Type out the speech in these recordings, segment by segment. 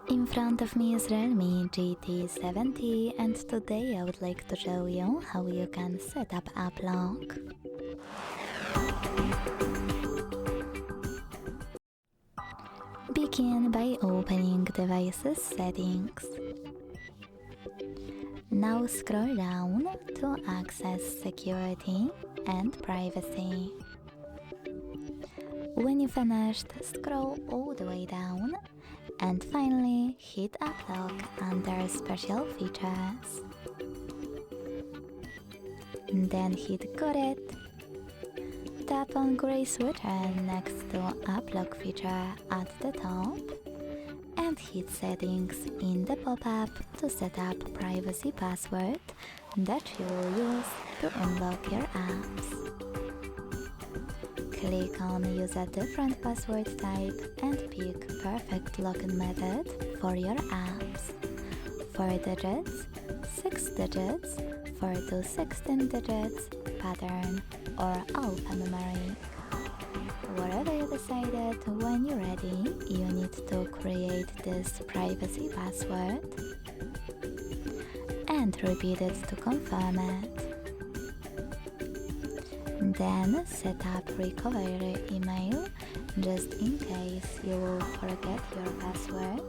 In front of me is REALME GT 70 and today I would like to show you how you can set up app lock. Begin by opening Devices Settings. Now scroll down to access Security and Privacy. When you finished, scroll all the way down and finally hit App Lock under Special Features. Then hit Got It. Tap on gray switcher next to App Lock feature at the top and hit Settings in the pop-up to set up privacy password that you will use to unlock your apps. Click on Use a different password type and pick perfect login method for your apps. 4 digits, 6 digits, 4 to 16 digits, pattern or alphanumeric. Whatever you decided, when you're ready, you need to create this privacy password and repeat it to confirm it. Then set up recovery email just in case you will forget your password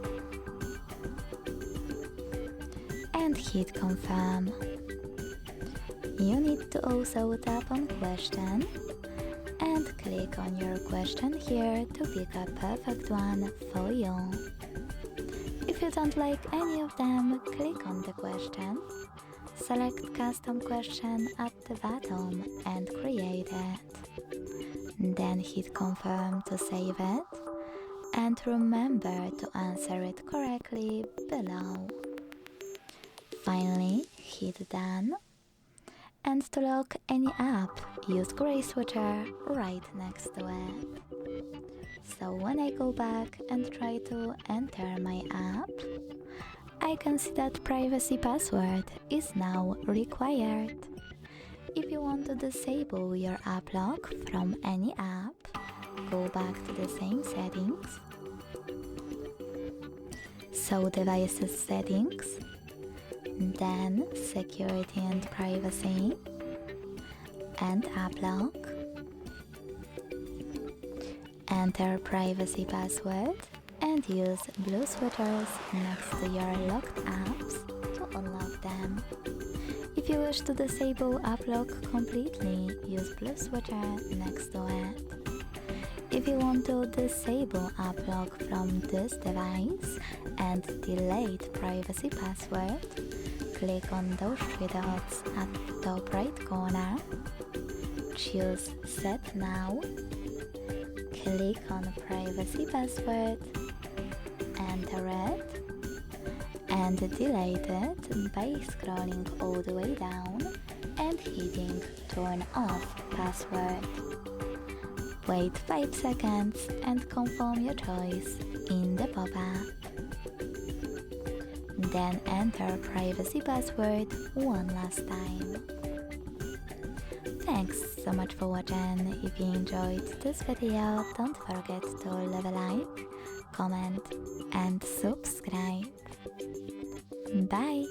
and hit confirm. You need to also tap on question and click on your question here to pick a perfect one for you. If you don't like any of them, click on the question, select custom question at the bottom and create it. Then hit confirm to save it and remember to answer it correctly below. Finally, hit done. And to lock any app, use gray switcher right next to it. So when I go back and try to enter my app, I can see that privacy password is now required. If you want to disable your app lock from any app, go back to the same settings. So Devices Settings, then Security and Privacy and App Lock. Enter privacy password and use blue switchers next to your locked apps to unlock them. If you wish to disable App Lock completely, use blue switcher next to it. If you want to disable App Lock from this device and delete privacy password, click on those 3 dots at the top right corner, choose Set Now, click on Privacy Password, enter it, and delete it by scrolling all the way down and hitting Turn Off Password. Wait 5 seconds and confirm your choice in the pop-up. Then enter privacy password one last time. Thanks so much for watching. If you enjoyed this video, don't forget to leave a like, comment and subscribe. Bye!